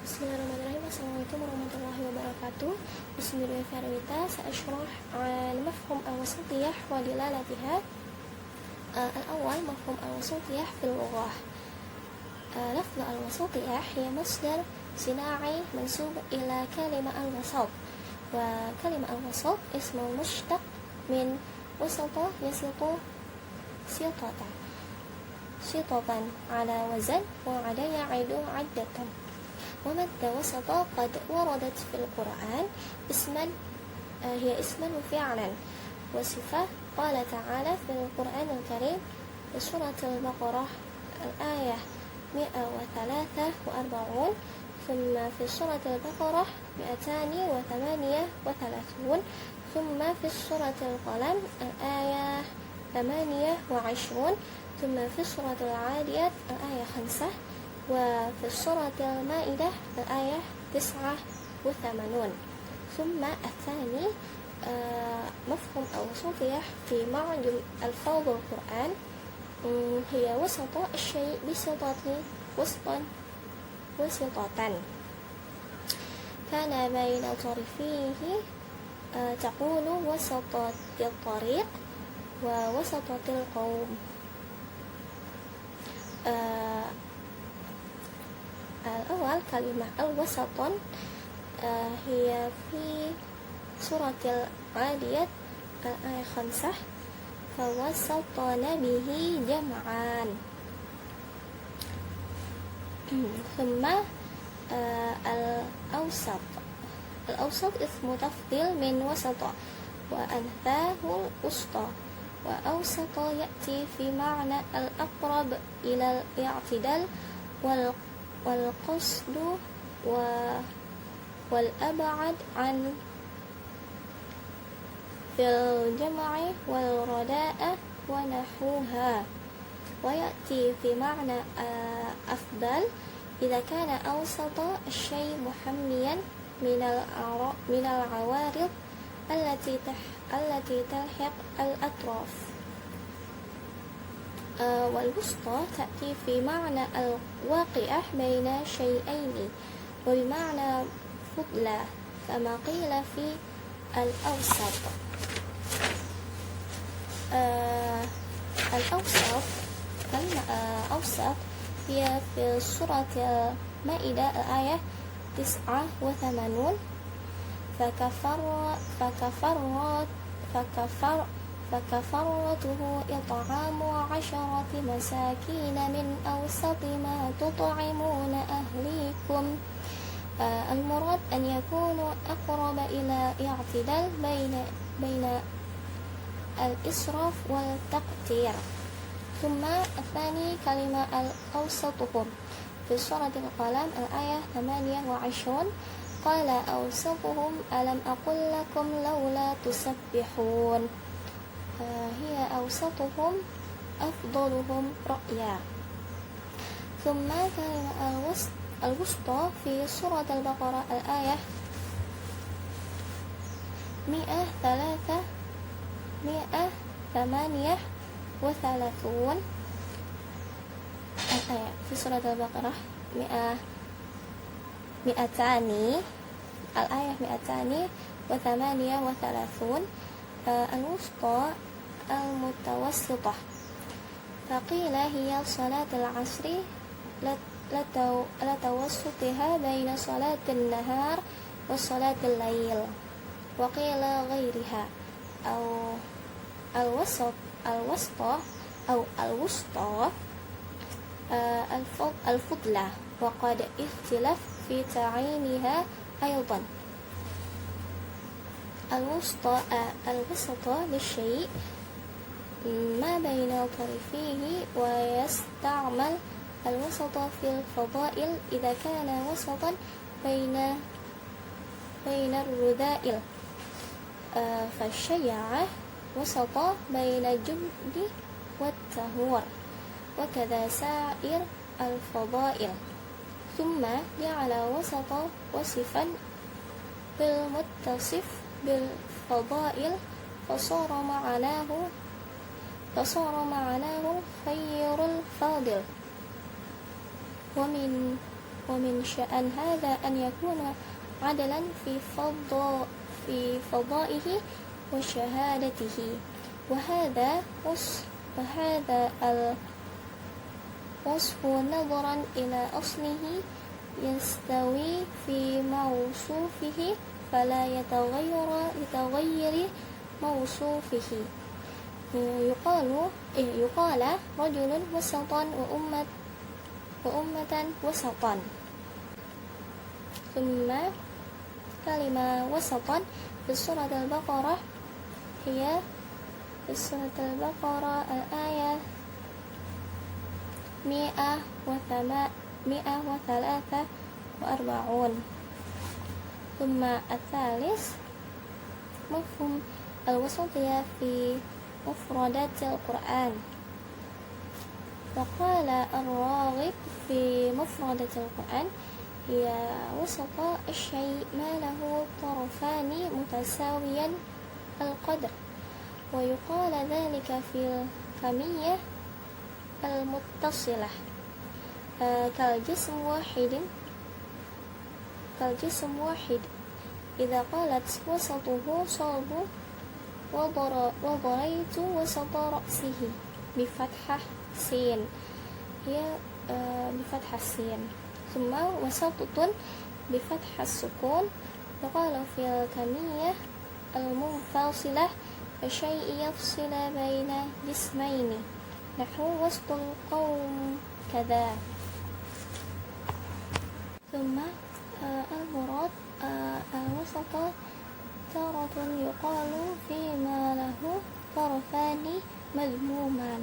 Bismillahirrahmanirrahim. Assalamualaikum warahmatullahi wabarakatuh. Bismillahirrahmanirrahim. Sa'ashrah al-mafhum al-wasatiyah wa dilalatiha. Al-awwal mafhum al-wasatiyah fil lughah. Lafz al-wasatiyah hiya masdar sina'i mansub ila kalimah al-wasat. Wa kalimah al-wasat ismu mushtaq min wasata yasitu sitatan ala wazan wa ada ya'idu 'addatan. ومد وسط قد وردت في القرآن هي اسما وفعلا وصفة. قال تعالى في القرآن الكريم في سورة البقرة الآية 143 ثم في سورة البقرة 238 ثم في سورة القلم الآية 28 ثم في سورة العاديات الآية 5 وفي سورة المائدة الآية 89. ثم الثاني مفهوم الوسطية في معجم ألفاظ القرآن هي وسط الشيء وسطة كان بين طرفيه تقول وسطة الطريق ووسطة القوم. الأول كلمة الوسط هي في سورة العاديات الآية 5 فوسطن به جمعان. ثم الأوسط اسم تفضيل من وسط وأنثاه الوسطى. وأوسط يأتي في معنى الأقرب إلى الاعتدال والقصد والأبعد عن في الجمع والرداء ونحوها. ويأتي في معنى أفضل إذا كان أوسط الشيء محميا من العوارض التي تلحق الأطراف. والوسطى تأتي في معنى الواقعة بين شيئين وبمعنى فضلة كما قيل في الأوسط. الأوسط كلمة أوسط هي في سورة المائدة الآية 89 فكفرته إطعام 10 مساكين من أوسط ما تطعمون أهليكم. المراد أن يكونوا أقرب إلى اعتدال بين الإسراف والتقتير. ثم الثاني كلمة الأوسطهم في سورة القلم الآية 28 قال أوسطهم ألم أقل لكم لولا تسبحون. هي أوسطهم أفضلهم رأيا. ثم كلمة الوسطى في سورة البقرة الآية 138 الآية في سورة البقرة 238 الوسطى المتوسطة. فقيل هي صلاة العصر لتوسطها بين صلاة النهار وصلاة الليل. وقيل غيرها أو الوسطى الفضلة. وقد اختلف في تعيينها أيضا. الوسط للشيء ما بين طرفيه. ويستعمل الوسط في الفضائل إذا كان وسطا بين الرذائل. فالشيعة وسط بين الجبن والتهور وكذا سائر الفضائل. ثم جعل وسط وصفا بالمتصف بالفضائل فصار معناه خير الفاضل. ومن ومن شأن هذا أن يكون عدلا في فضائه وشهادته، وهذا الوصف نظرا إلى أصله يستوي في موصوفه فلا يتغير موصوفه. يقال رجل وسطا وأمة وسطا. ثم كلمة وسطا في سورة البقرة هي في سورة البقرة الآية 143. ثم الثالث مفهوم الوسطية في مفردات القرآن. وقال الراغب في مفردات القرآن هي وسط الشيء ما له طرفان متساويا القدر، ويقال ذلك في الكمية المتصلة كالجسم واحد إذا قالت وسطه صلب وضريت وسط رأسه بفتحة سين، هي بفتحة السين. ثم وسطة بفتح السكون. وقال في الكمية المنفصلة الشيء يفصل بين جسمين نحو وسط القوم كذا. ثم المراد الوسط تارة يقال فيما له طرفان مذمومان،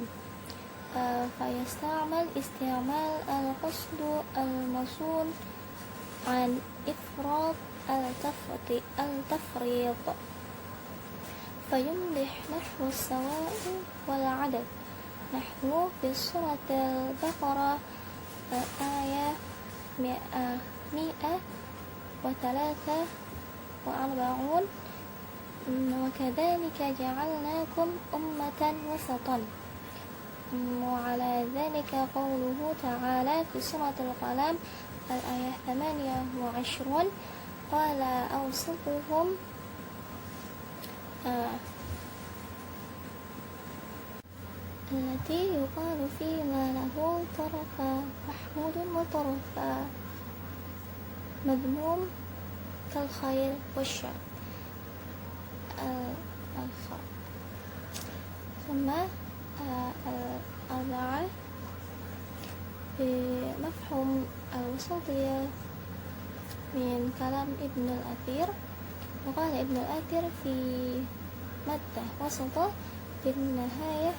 فيستعمل استعمال القصد المصون عن إفراط التفريط، فيمدح نحو السواء والعدل، نحو في سورة البقرة آية 143. وكذلك جعلناكم أمة وسطا. وعلى ذلك قوله تعالى في سورة القلم الآية 28 قال أوسطهم التي يقال فيما له طرف محمود وطرف مذموم كالخير والشر. ثم الأربعة بمفهوم الوسطية من كلام ابن الأثير. وقال ابن الأثير في مادة وسطة في النهاية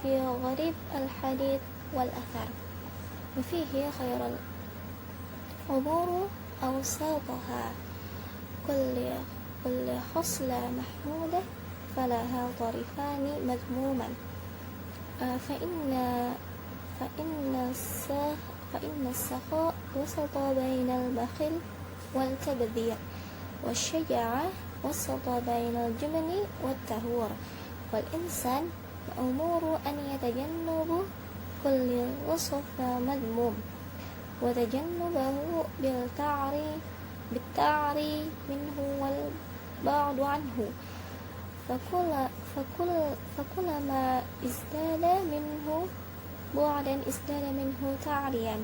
في غريب الحديث والأثر، وفيه خير الأمور أوساطها، كل خصلة محمودة فلها طرفان مذموما، فإن السخاء وسط بين البخل والتبذير، والشجاعة وسط بين الجبن والتهور، والإنسان مأمور أن يتجنب كل وصف مذموم وتجنبه بالتعري منه والبعد عنه، فكلما ازداد منه بعدا ازداد منه تعريا،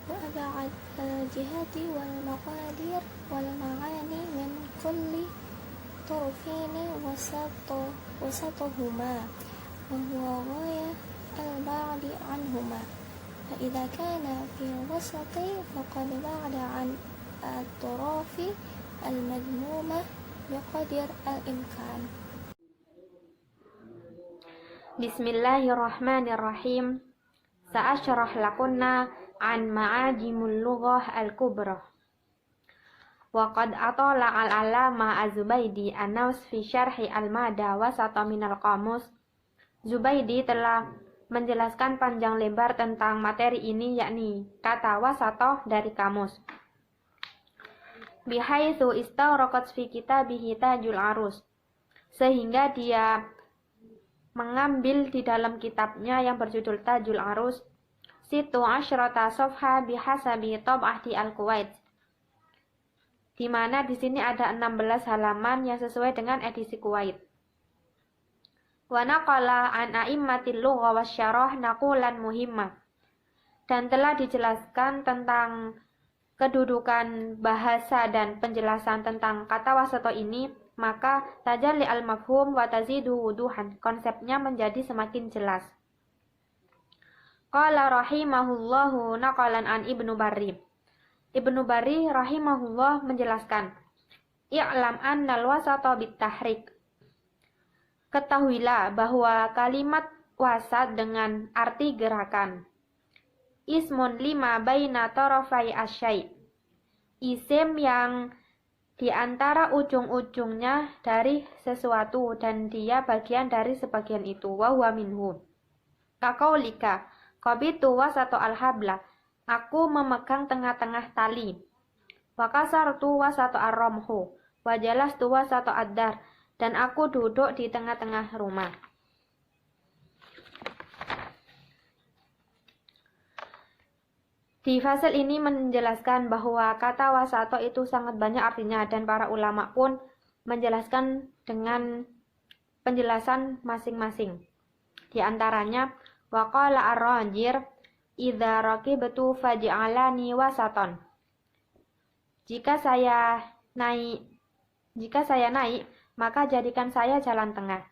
وأبعد الجهات والمقادير والمعاني من كل طرفين وسطهما، وهو غاية البعد عنهما. فإذا كان في الوسط فقد بعد عن الطرف المذمومة بقدر الإمكان. بسم الله الرحمن الرحيم. سأشرح لكم عن معاجم اللغة الكبرى. وقد أطال العلامة الزبيدي النص في شرح المادة وسط من القاموس. Zubaidi telah menjelaskan panjang lebar tentang materi ini, yakni kata wasatoh dari kamus. Bihaitsu istawraqat fi kitabihi Tajul Arus, sehingga dia mengambil di dalam kitabnya yang berjudul Tajul Arus situ asyrata safha bihasabi tab'ati al-Kuwait. Di mana di sini ada 16 halaman yang sesuai dengan edisi Kuwait. Wa naqala an a'immatil lugha wasyarah naqulan muhimmah. Dan telah dijelaskan tentang kedudukan bahasa dan penjelasan tentang kata wasato ini, maka tajalli al-mafhum wa tazidu wuduhan. Konsepnya menjadi semakin jelas. Qala rahimahullahu naqalan an Ibnu Barri. Ibnu Barri rahimahullah menjelaskan, I'lam annal wasata bitahrik. Ketahuilah bahwa kalimat wasat dengan arti gerakan. Ismun lima baina tarafai asyai. Isim yang di antara ujung-ujungnya dari sesuatu dan dia bagian dari sebagian itu. Wa huwa minhu. Kaqaulika qabitu wasatu al-habla. Aku memegang tengah-tengah tali. Wa kasartu wasatu ar-ramhu. Wa jalastu wasatu ad-dar. Dan aku duduk di tengah-tengah rumah. Di fasal ini menjelaskan bahwa kata wasato itu sangat banyak artinya dan para ulama pun menjelaskan dengan penjelasan masing-masing. Di antaranya, waqala ar-rajir idza raqibtu faj'alani wasaton. Jika saya naik, maka jadikan saya jalan tengah.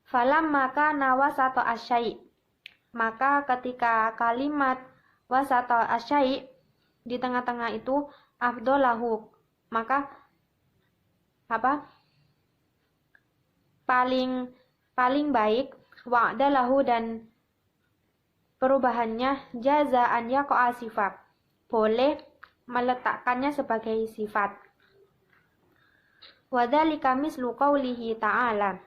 Falamma kana wasata asyai. Maka ketika kalimat wasata asyai di tengah-tengah itu afdolahu, maka paling baik, wa'dalahu, dan perubahannya jazaan yaqa'a sifat, boleh meletakkannya sebagai sifat. Wadzalika mislu qaulihi ta'ala,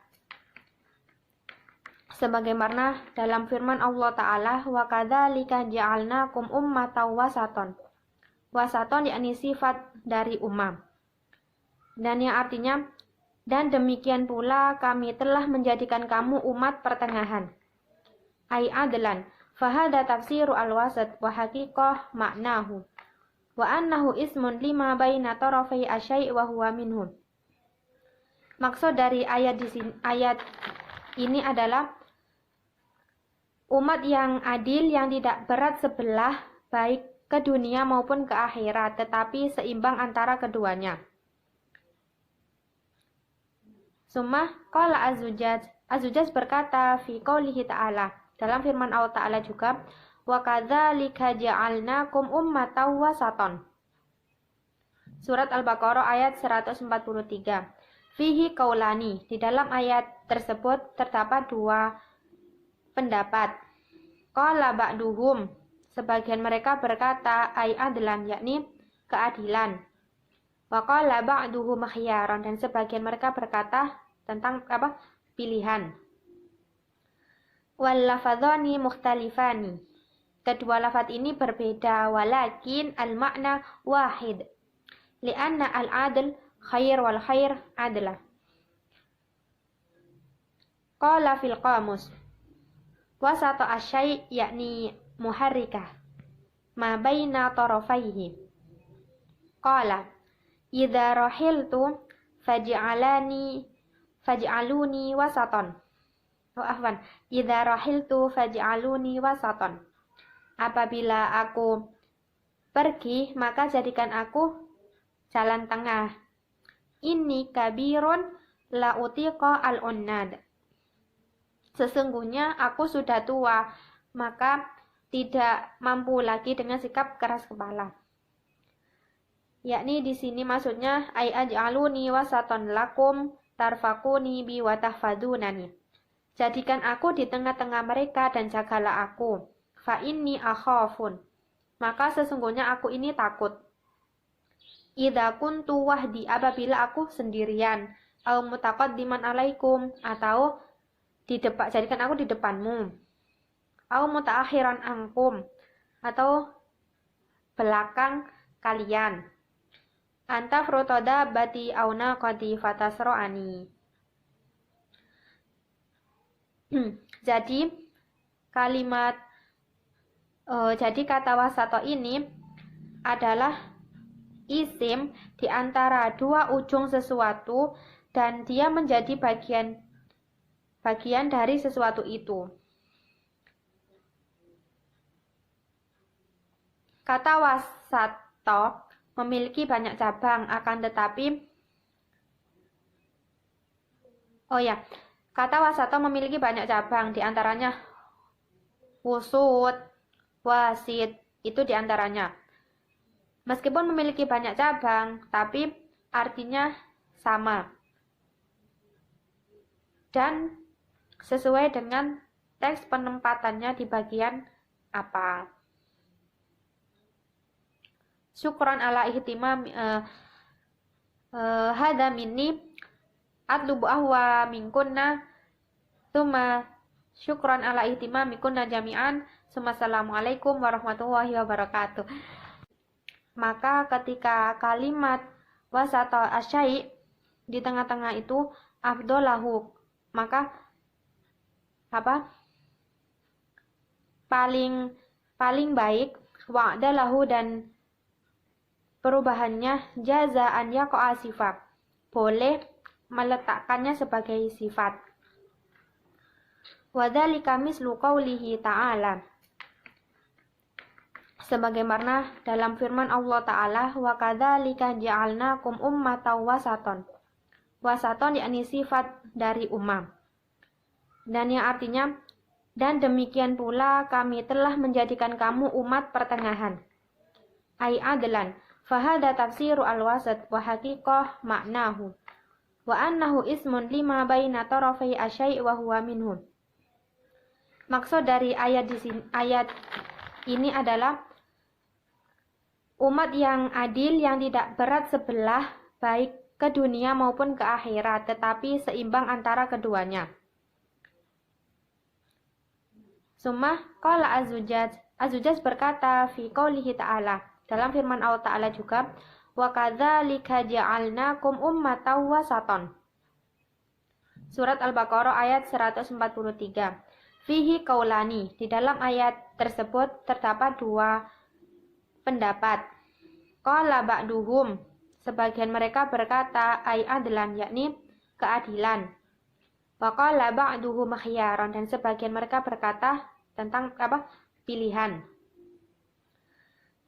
sebagaimana dalam firman Allah Ta'ala, wa kadzalika ja'alnakum ummatan wasaton. Wasaton yakni sifat dari umam. Dan yang artinya, dan demikian pula kami telah menjadikan kamu umat pertengahan. Ai adlan, fahada tafsiru al-wasat wa haqiqah maknahu. Wa annahu ismun lima baina tarafai asyai' wa huwa minhum. Maksud dari ayat ini adalah umat yang adil yang tidak berat sebelah baik ke dunia maupun ke akhirat, tetapi seimbang antara keduanya. Summa qala Az-Zujaj berkata fi qoulihi ta'ala, dalam firman Allah Ta'ala juga, wa kadzalika ja'alnakum ummatan wasaton. Surat Al-Baqarah ayat 143. Fihi qaulani, di dalam ayat tersebut terdapat dua pendapat. Qala ba'duhum, sebagian mereka berkata ai adlan, yakni keadilan. Wa qala ba'duhum khiyaran, dan sebagian mereka berkata tentang pilihan. Wal lafadzani mukhtalifani, kedua lafaz ini berbeda, walakin al makna wahid. Lianna al adl khair wal khair adla. Qala fil qamus, wasata asyai' yakni muharrikah ma baina tarafaihi. Qala idza rahiltu faj'aluni wasaton. Idza rahiltu faj'aluni wasaton. Apabila aku pergi, maka jadikan aku jalan tengah. Inni kabirun la utiqa al-unnad. Sesungguhnya aku sudah tua, maka tidak mampu lagi dengan sikap keras kepala. Yakni di sini maksudnya ai aj'aluni wasaton lakum tarfaquni bi wa tahfadunani. Jadikan aku di tengah-tengah mereka dan jagalah aku. Fa inni akhafun. Maka sesungguhnya aku ini takut. Idza kuntu wahdi, apabila aku sendirian, au mutaqaddiman alaikum, atau jadikan aku di depanmu, au mutaakhiran ankum, atau belakang kalian, anta frotoda bati auna qadi fatasroani. Jadi Jadi kata wasato ini adalah isim di antara dua ujung sesuatu dan dia menjadi bagian dari sesuatu itu. Kata wasato memiliki banyak cabang, akan tetapi kata wasato memiliki banyak cabang, di antaranya wusut, wasit, itu di antaranya. Meskipun memiliki banyak cabang, tapi artinya sama. Dan sesuai dengan teks penempatannya di bagian apa. Syukran ala ihtimam hada minni atlubu ahwa minkunna thumma syukran ala ihtimamikunna jami'an summa assalamualaikum warahmatullahi wabarakatuh. Maka ketika kalimat wasato asyai di tengah-tengah itu afdolahu, maka paling baik, wa'dalahu, dan perubahannya jazaan yaqa'a sifat, boleh meletakkannya sebagai sifat. Wadzalika mislu qaulihi ta'ala, sebagaimana dalam firman Allah Ta'ala, wa kadzalika ja'alnakum ummatan wasaton. Wasaton yakni sifat dari ummah. Dan yang artinya, dan demikian pula kami telah menjadikan kamu umat pertengahan. Ai adlan, fahada tafsiru al-wasat wa haqiqah maknahu. Wa annahu ismun lima baina tarafai asyai' wa huwa minhu. Maksud dari ayat ini adalah umat yang adil, yang tidak berat sebelah baik ke dunia maupun ke akhirat, tetapi seimbang antara keduanya. Summa qala Az-Zujaj berkata fi qoulihi ta'ala, dalam firman Allah Ta'ala juga, wa kadzalika ja'alnakum ummatan wasaton. Surat Al-Baqarah ayat 143. Fihi qaulani, di dalam ayat tersebut terdapat dua pendapat. Qala ba'duhum, sebagian mereka berkata ai adlan, yakni keadilan. Wa qala ba'duhum khiyaran, dan sebagian mereka berkata tentang pilihan.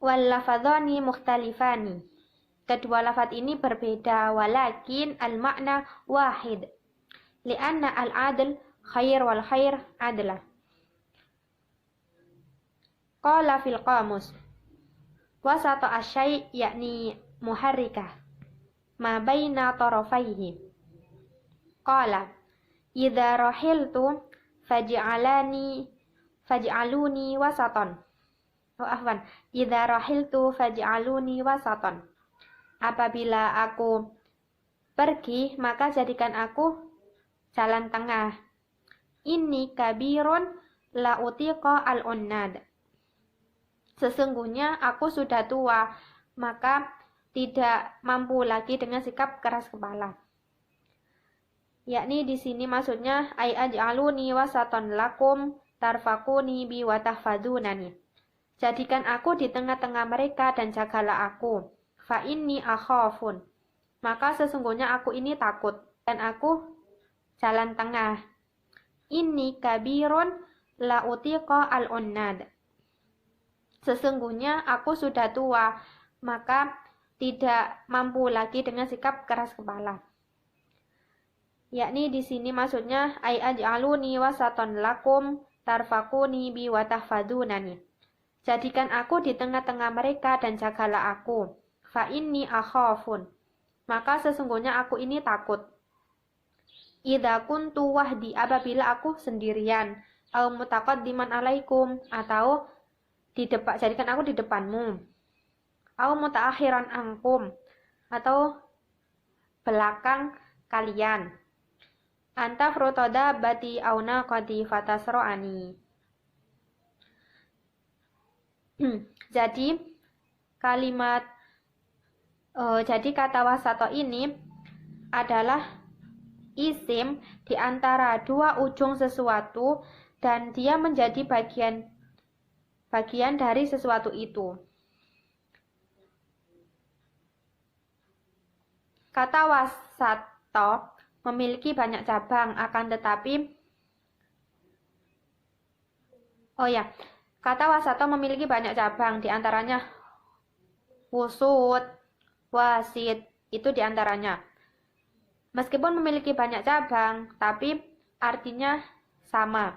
Wal lafadzani mukhtalifani, kedua lafaz ini berbeda, walakin al makna wahid, lianna al adl khair wal khair adla. Qala fil qamus, wasato asyai' yakni muharrikah ma baina tarafaihi. Qala idza rahiltu faj'aluni wasaton. Idza rahiltu faj'aluni wasaton. Apabila aku pergi, maka jadikan aku jalan tengah. Inni kabirun la utiqa al-unnad. Sesungguhnya aku sudah tua, maka tidak mampu lagi dengan sikap keras kepala. Yakni di sini maksudnya ai aj'aluni wasaton lakum tarfaquni bi wa tahfadzunani. Jadikan aku di tengah-tengah mereka dan jagalah aku. Fa inni akhafun. Maka sesungguhnya aku ini takut dan aku jalan tengah. Inni kabirun la utiqa al-unnad. Sesungguhnya aku sudah tua, maka tidak mampu lagi dengan sikap keras kepala. Yakni di sini maksudnya ai aj'aluni wasaton lakum tarfaquni bi wa tahfadzunani. Jadikan aku di tengah-tengah mereka dan jagalah aku. Fa inni akhafun. Maka sesungguhnya aku ini takut. Idza kuntu wahdi, apabila aku sendirian. Au mutaqaddiman alaikum, atau jadikan aku di depanmu. Au mutaakhiran ankum, atau belakang kalian. Anta frutoda bati auna qadi fatasro'ani. Jadi kata wasato ini adalah isim di antara dua ujung sesuatu dan dia menjadi bagian dari sesuatu itu. Kata wasato memiliki banyak cabang, akan tetapi kata wasato memiliki banyak cabang, diantaranya wusut, wasit, itu diantaranya. Meskipun memiliki banyak cabang, tapi artinya sama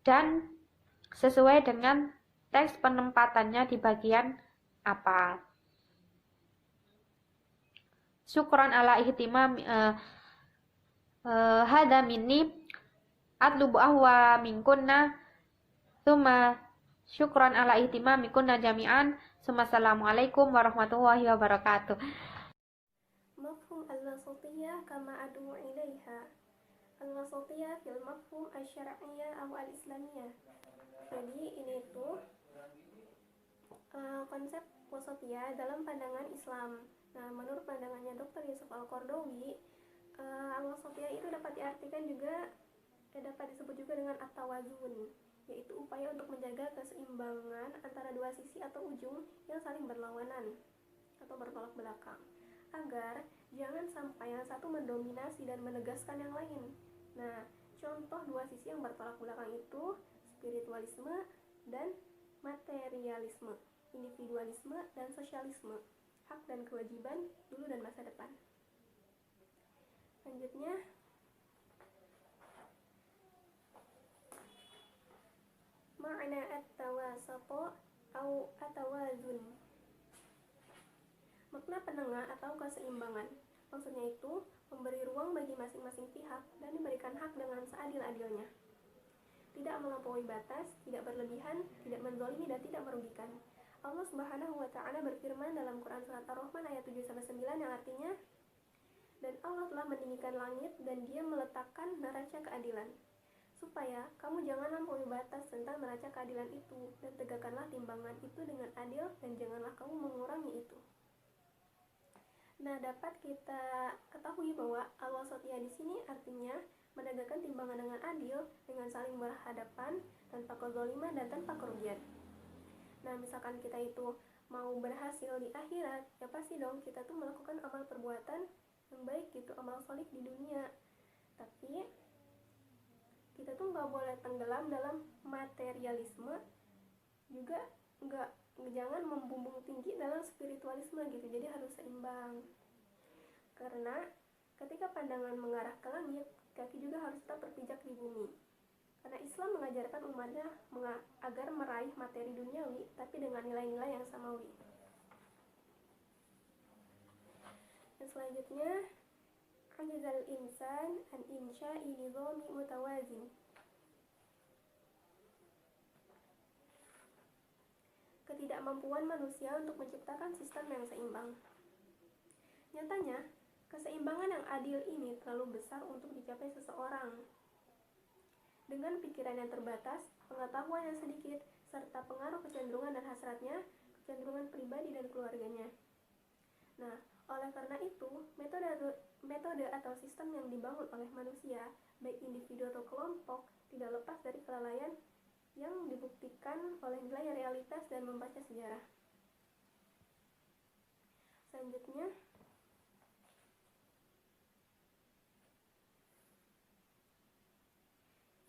dan sesuai dengan teks penempatannya di bagian apa. Syukran ala ihtimam hada minni atlubu ahwa minkunna tsumma syukran ala ihtimamikunna jami'an. Assalamualaikum warahmatullahi wabarakatuh. مفهوم الوسطية كما أدعو إليها الوسطية في المفهوم الشرعية أو الإسلامية. Jadi ini tuh konsep wasatiyah dalam pandangan Islam. Nah, menurut pandangannya Dr. Yusuf Al-Qaradawi, al-wasatiyah itu dapat diartikan juga dapat disebut juga dengan at-tawazun, yaitu upaya untuk menjaga keseimbangan antara dua sisi atau ujung yang saling berlawanan atau bertolak belakang, agar jangan sampai yang satu mendominasi dan menegaskan yang lain. Nah, contoh dua sisi yang bertolak belakang itu spiritualisme dan materialisme, individualisme dan sosialisme, hak dan kewajiban, dulu dan masa depan. Selanjutnya, makna at-tawasatu atau at-tawazun, makna penengah atau keseimbangan. Maksudnya itu memberi ruang bagi masing-masing pihak dan diberikan hak dengan seadil-adilnya, tidak melampaui batas, tidak berlebihan, tidak menzalimi dan tidak merugikan. Allah Subhanahu wa Ta'ala berfirman dalam Quran surat Ar-Rahman ayat 7-9 yang artinya, dan Allah telah meninggikan langit dan Dia meletakkan neraca keadilan, supaya kamu jangan melampaui batas tentang neraca keadilan itu, dan tegakkanlah timbangan itu dengan adil dan janganlah kamu mengurangi itu. Nah, dapat kita ketahui bahwa al-wasatiyah di sini artinya menegakkan timbangan dengan adil, dengan saling berhadapan, tanpa kezaliman dan tanpa kerugian. Nah, misalkan kita itu mau berhasil di akhirat, ya pasti dong kita tuh melakukan amal perbuatan yang baik gitu, amal salih di dunia. Tapi kita tuh nggak boleh tenggelam dalam materialisme, juga jangan membumbung tinggi dalam spiritualisme gitu. Jadi harus seimbang. Karena ketika pandangan mengarah ke langit, kaki juga harus tetap berpijak di bumi. Karena Islam mengajarkan umatnya agar meraih materi duniawi, tapi dengan nilai-nilai yang samawi. Dan selanjutnya, ajazal insan an insya'i nizami mutawazin. Ketidakmampuan manusia untuk menciptakan sistem yang seimbang. Nyatanya, keseimbangan yang adil ini terlalu besar untuk dicapai seseorang. Dengan pikiran yang terbatas, pengetahuan yang sedikit, serta pengaruh kecenderungan dan hasratnya, kecenderungan pribadi dan keluarganya. Nah, oleh karena itu, metode atau sistem yang dibangun oleh manusia, baik individu atau kelompok, tidak lepas dari kelalaian yang dibuktikan oleh nilai realitas dan membaca sejarah. Selanjutnya,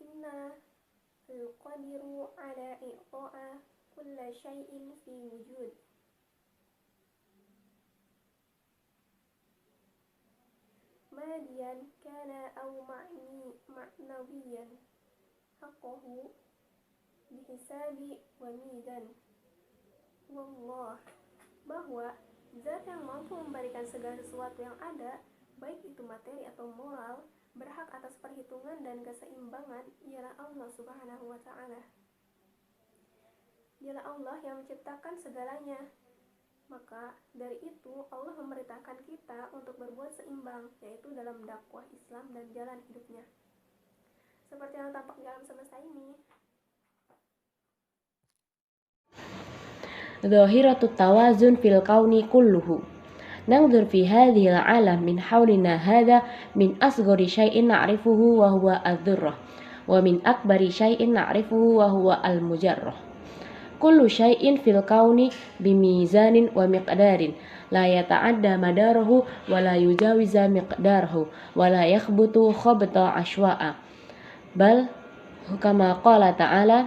inna al-qadiru ala i'ta'a kulla syai'in fi wujud. Madiyan kana aw ma'nawiyan haqqahu bihisabi wa mizan. Wallah, bahwa zat yang mampu memberikan segala sesuatu yang ada, baik itu materi atau moral, berhak atas perhitungan dan keseimbangan ialah Allah Subhanahu wa Ta'ala. Dialah Allah yang menciptakan segalanya. Maka dari itu Allah memerintahkan kita untuk berbuat seimbang, yaitu dalam dakwah Islam dan jalan hidupnya, seperti yang tampak di alam semesta ini. Dhahiratut tawazun fil kauni kulluhu. ننظر في هذه العالم من حولنا هذا من أصغر شيء نعرفه وهو الذرة ومن أكبر شيء نعرفه وهو المجرة كل شيء في الكون بميزان ومقدار لا يتعدى مداره ولا يجاوز مقداره ولا يخبط خبط عشواء بل كما قال تعالى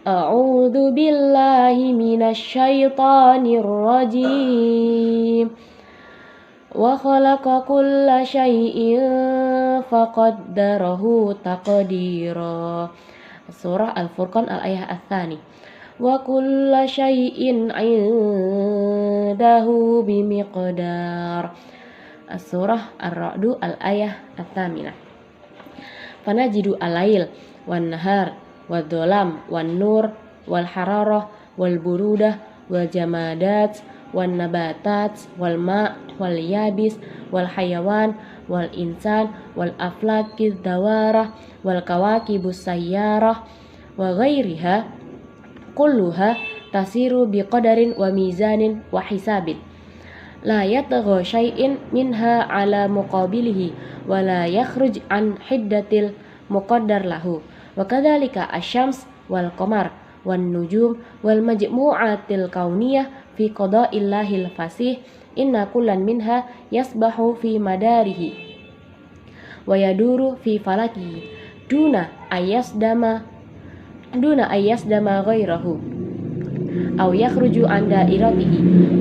أعوذ بالله من الشيطان الرجيم وخلق كل شيء فقدره تقديرا Surah Al-Furqan al-ayah al-thani وكل شيء عنده بمقدار Surah Ar-Ra'd al-ayah al-thaminah فنجد الليل والنهار والظلام والنور والحرارة والبرودة والجمادات والنباتات والماء واليابس والحيوان والإنسان والأفلاك الدوارة والكواكب السيارة وغيرها كلها تسير بقدر وميزان وحساب لا يطغى شيء منها على مقابله ولا يخرج عن حدة المقدر له وكذلك الشمس والقمر والنجوم والمجموعات الكونية في قضاء الله الفصيح إن كل منها يسبح في مداره ويدور في فلكه دون أن يصدم غيره أو يخرج عن دائرته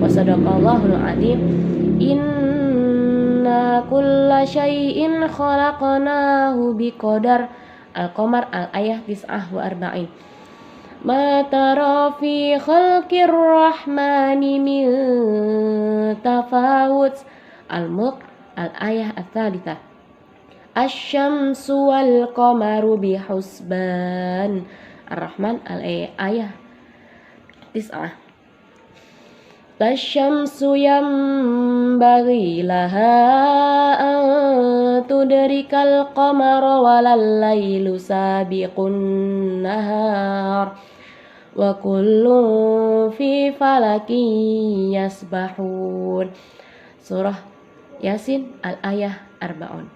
وصدق الله العظيم إن كل شيء خلقناه بقدر Al-Qamar al-ayah 49 ما ترى في خلق الرحمن من تفاوت الملك الآية الثالثة الشمس والقمر بحسبان الرحمن الآية 9 لا الشمس ينبغي لها أن تدرك القمر ولا الليل سابق النهار وكل في فلك يسبحون Surah Yasin al-ayah 40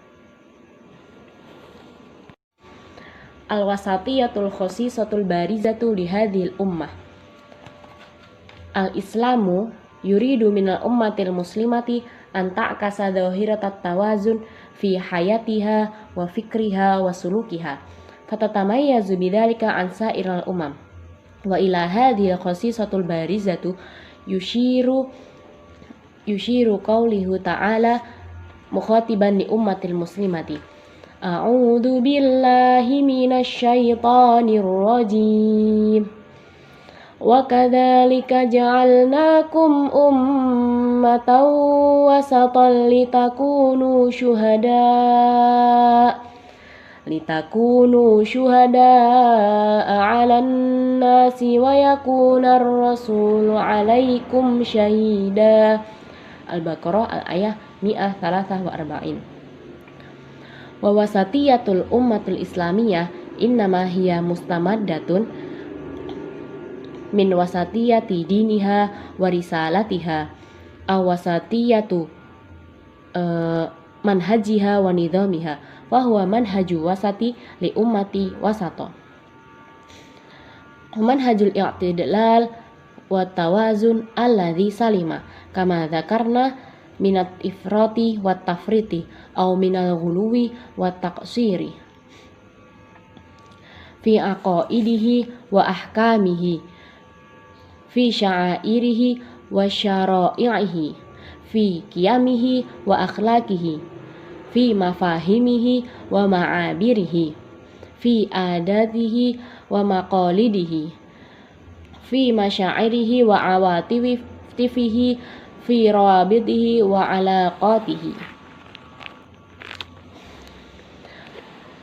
Al-wasatiyatul khosisatul barizatu lihadhil ummah Al-Islamu yuridu minal ummatil muslimati an ta'kasa dhahiratat tawazun fi hayatiha wa fikriha wa sulukiha fatatamayyazu bidzalika an sa'iral umam wa ila hadhil khasisatul barizatu yushiru qawlihu ta'ala mukhatiban li ummatil muslimati a'udzu billahi minasy syaithanir rajim وَكَذَلِكَ جَعَلْنَاكُمْ أُمَّةً وَسَطًا لِتَكُونُوا شُهَدَاءَ عَلَى النَّاسِ وَيَكُونَ الرَّسُولُ عَلَيْكُمْ شَهِيدًا Al-Baqarah al-ayah 143 Wa wasatiyatul ummatul islamiyah innama hiya mustamaddatun min wasatiyati diniha wa risalatiha aw wasatiyatu manhajiha wa nidhamiha wa huwa manhaju wasati li ummati wasata manhajul i'tidal wa tawazun alladhi salima kama dzakarna minat ifrati wa tafriti aw minal ghuluwi wa taqsiri fi aqaidihi wa ahkamihi fi sya'airihi wa syara'ihi fi qiyamihi wa akhlaqihi fi mafahimihi wa ma'abirihi fi adatihi wa maqalidihi fi masyairihi wa awatifihi fi rawabitihi wa alaqatihi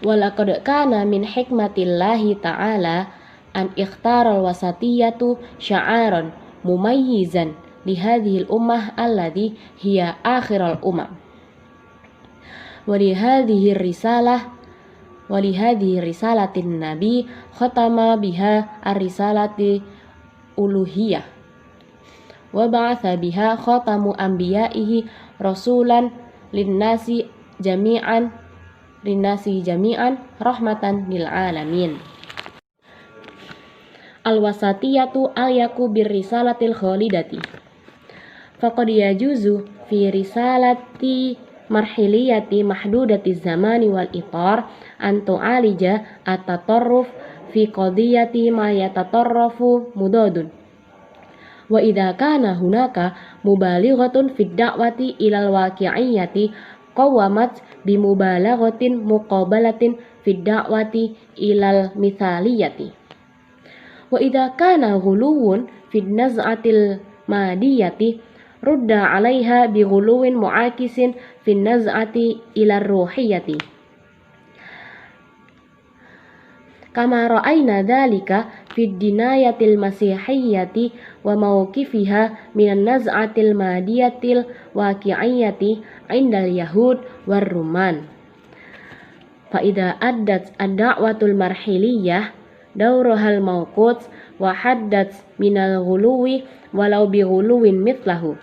walaqad kana min hikmatillahi ta'ala an ikhtaral wasatiyatu sya'aran mumayyizan li hadhil ummah alladhi hiya akhiral umam wa li hadhihi risalatin nabi khatama biha ar-risalati uluhiyah وبعث بها خاتم أنبيائه رسولا للناس جميعا رحمة للعالمين. الوسطية أليق بالرسالة الخالدة. فقد يجوز في رسالة مرحلية محدودة الزمان والإطار أن تعالج التطرف في قضية ما يتطرف مضاد. وإذا كان هناك مبالغة في الدعوة إلى الواقعية قومت بمبالغة مقابلة في الدعوة إلى المثالية. وإذا كان غلو في النزعة المادية رد عليها بغلو معاكس في النزعة إلى الروحية، كما رأينا ذلك في الدناية المسيحية وموقفها من النزعة المادية الواقعية عند اليهود والرومان. فإذا أدت الدعوة المرحلية دورها الموقوت وحدت من الغلو ولو بغلو مثله،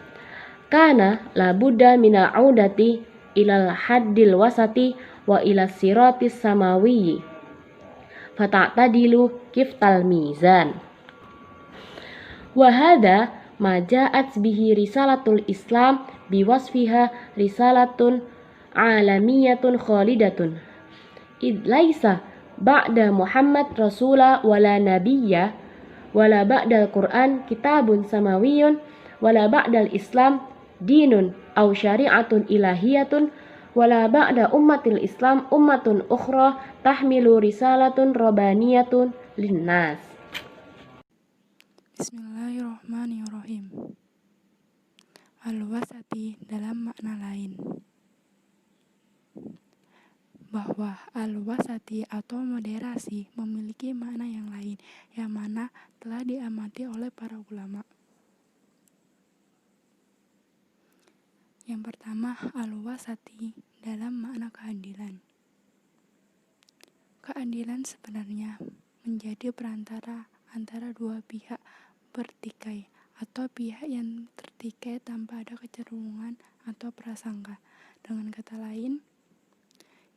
كان لابد من العودة إلى الحد الوسط وإلى الصراط السماوي فتعتدل كفة الميزان. وهذا ما جاءت به رسالة الإسلام بوصفها رسالة عالمية خالدة، إذ ليس بعد محمد رسول ولا نبي، ولا بعد القرآن كتاب سماوي، ولا بعد الإسلام دين أو شريعة إلهية، ولا بعد أمة الإسلام أمة أخرى تحمل رسالة ربانية للناس. Bismillahirrahmanirrahim. Al-wasati dalam makna lain, bahwa al-wasati atau moderasi memiliki makna yang lain yang mana telah diamati oleh para ulama. Yang pertama, al-wasati dalam makna keadilan. Keadilan sebenarnya menjadi perantara antara dua pihak bertikai atau pihak yang tertikai tanpa ada kecenderungan atau prasangka. Dengan kata lain,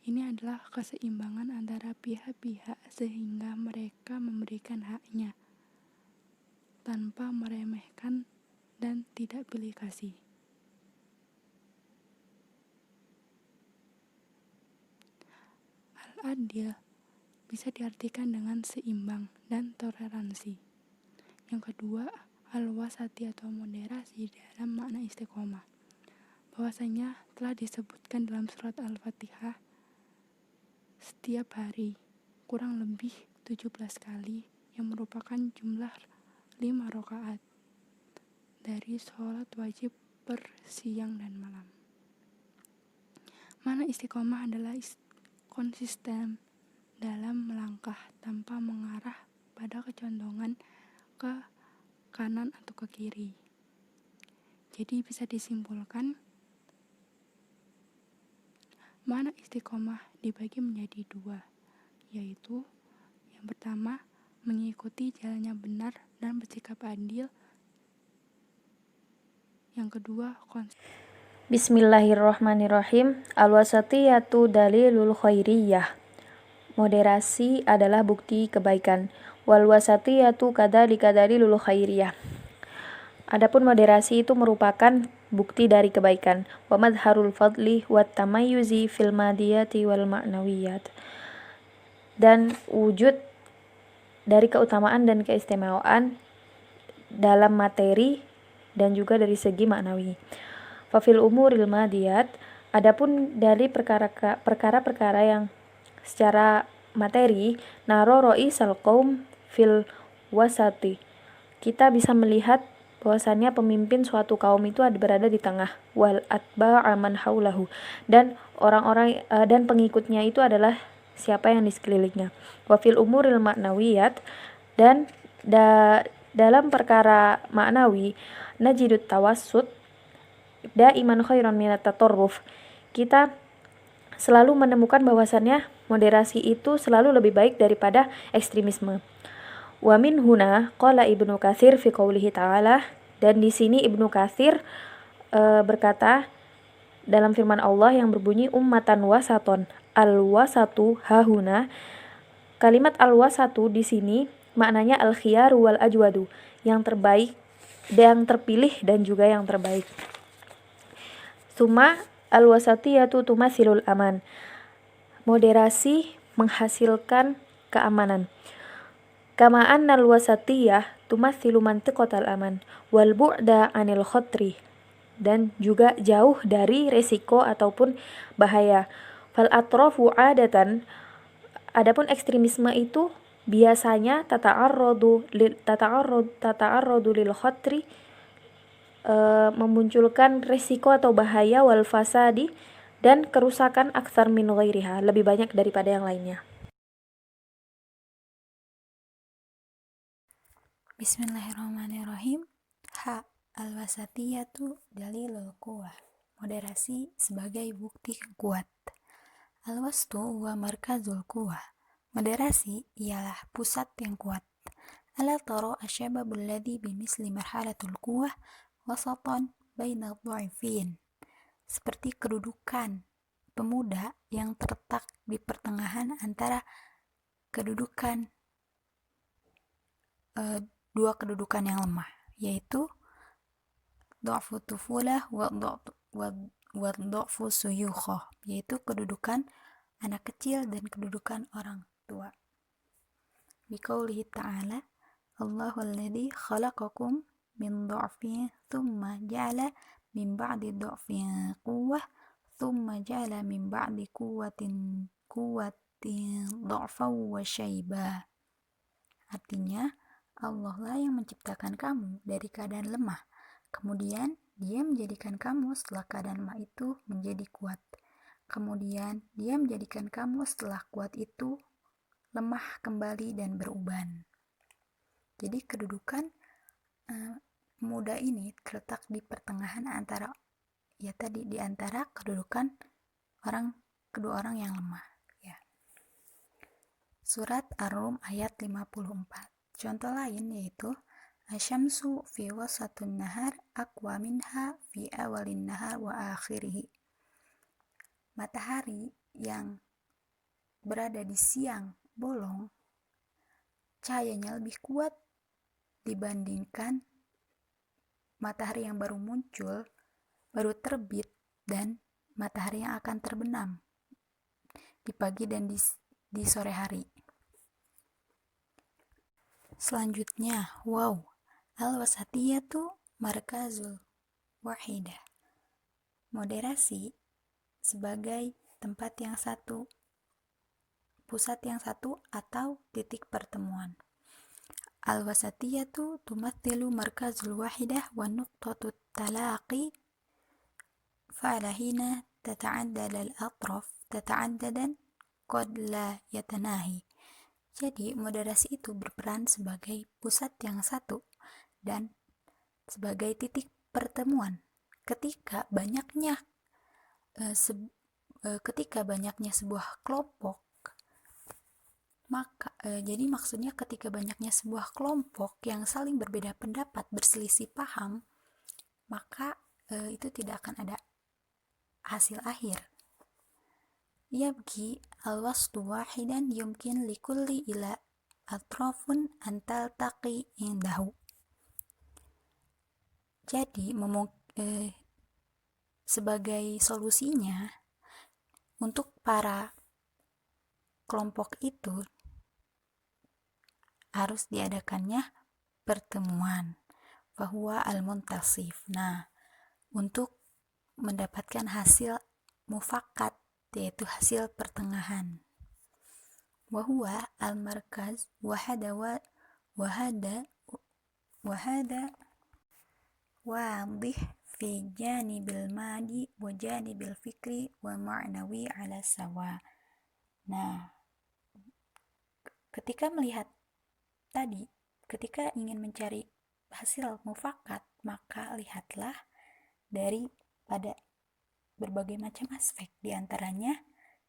ini adalah keseimbangan antara pihak-pihak sehingga mereka memberikan haknya tanpa meremehkan dan tidak pilih kasih. Al-adil bisa diartikan dengan seimbang dan toleransi. Yang kedua, al-wasati atau moderasi dalam makna istiqomah. Bahwasanya telah disebutkan dalam surat Al-Fatihah setiap hari kurang lebih 17 kali yang merupakan jumlah 5 rakaat dari sholat wajib per siang dan malam. Makna istiqomah adalah konsisten dalam melangkah tanpa mengarah pada kecondongan ke kanan atau ke kiri. Jadi bisa disimpulkan makna istiqomah dibagi menjadi dua, yaitu yang pertama mengikuti jalannya benar dan bersikap adil. Yang kedua Bismillahirrahmanirrahim. Al-wasatiyatu dalilul khairiyah. Moderasi adalah bukti kebaikan. Wal wasatiyatu kadzalika dalilul khairiyah. Adapun moderasi itu merupakan bukti dari kebaikan. Wa madharul fadli wat tamayyuzi fil madiyati wal ma'nawiyat. Dan wujud dari keutamaan dan keistimewaan dalam materi dan juga dari segi maknawi. Fa fil umuril madiyat, adapun dari perkara-perkara yang secara materi, naro ro'isal qaum fil wasati, kita bisa melihat bahwasannya pemimpin suatu kaum itu berada di tengah, wal atba'a man haulahu, dan orang-orang dan pengikutnya itu adalah siapa yang di sekelilingnya. Wa fil umuril ma'nawiyat, dan dalam perkara maknawi, najidut tawassut daiman khairan minat tatarruf, kita selalu menemukan bahwasannya moderasi itu selalu lebih baik daripada ekstremisme. Wa min huna qala Ibnu Katsir fi qoulihi ta'ala, Dan di sini Ibnu Katsir berkata dalam firman Allah yang berbunyi ummatan wasaton, al-wasatu hahuna. Kalimat al-wasatu di sini maknanya al-khiyaru wal ajwadu, yang terbaik, yang terpilih dan juga yang terbaik. Summa al-wasatiyatu tumasilul aman. Moderasi menghasilkan keamanan. Kama annal wasatiyah tumathilu mantiqatal aman wal bu'da anil khotri, dan juga jauh dari resiko ataupun bahaya. Fal atrofu adatan, adapun ekstremisme itu biasanya tata'arradu lil khotri, memunculkan resiko atau bahaya, wal fasadi, dan kerusakan aktsar min ghairiha, lebih banyak daripada yang lainnya. Bismillahirrahmanirrahim. Al-wasatiyatu dalilul quwwah. Moderasi sebagai bukti kuat. Al-wastu huwa markazul quwwah. Moderasi ialah pusat yang kuat. Ala tara asyababul ladzi bimisli marhalatul quwwah wasatan baina dhaifin. Seperti kedudukan pemuda yang terletak di pertengahan antara kedudukan dua kedudukan yang lemah, yaitu dha'fu tufulah wa dha'fu suyukhah, yaitu kedudukan anak kecil dan kedudukan orang tua. Biqaulihi ta'ala, Allahu alladzi khalaqakum min dha'fin thumma ja'ala min ba'di dha'fin quwwah thumma ja'ala min ba'di quwwatin dha'fan wa syaiba. Artinya, Allah lah yang menciptakan kamu dari keadaan lemah, kemudian Dia menjadikan kamu setelah keadaan lemah itu menjadi kuat, kemudian Dia menjadikan kamu setelah kuat itu lemah kembali dan beruban. Jadi kedudukan pemuda ini terletak di pertengahan antara, ya tadi, di antara kedudukan kedua orang yang lemah, ya. Surat Ar-Rum ayat 54. Contoh lain yaitu asyamsu fi wasatun nahar aqwa minha fi awalin nahar wa akhirih. Matahari yang berada di siang bolong, cahayanya lebih kuat dibandingkan matahari yang baru muncul, baru terbit, dan matahari yang akan terbenam di pagi dan di sore hari. Selanjutnya, al-wasatiyatu markazul wahidah. Moderasi sebagai tempat yang satu, pusat yang satu atau titik pertemuan. Al-wasatiyatu tumathilu markazul wahidah wa nuqtatut talaqi fa'alahina tata'addad al-atraf tata'addadan qad la yatanahi. Jadi moderasi itu berperan sebagai pusat yang satu dan sebagai titik pertemuan. Ketika banyaknya sebuah kelompok, maka jadi maksudnya ketika banyaknya sebuah kelompok yang saling berbeda pendapat, berselisih paham, maka itu tidak akan ada hasil akhir. Yabki al-wasdu wahidan yumkin likulli ila atrafun antal taqi indahu. Jadi sebagai solusinya untuk para kelompok itu harus diadakannya pertemuan, fahuwa al-muntasif. Nah, untuk mendapatkan hasil mufakat, yaitu hasil pertengahan. Wahuwa al-markaz wahada wadih fi janibil madi wa janibil fikri wa ma'nawi ala sawa. Nah, ketika melihat tadi, ketika ingin mencari hasil mufakat, maka lihatlah dari pada berbagai macam aspek, diantaranya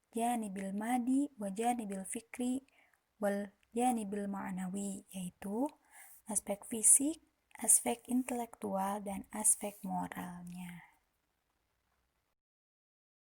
janibil madi wa janibil fikri wal janibil ma'nawi, yaitu aspek fisik, aspek intelektual dan aspek moralnya.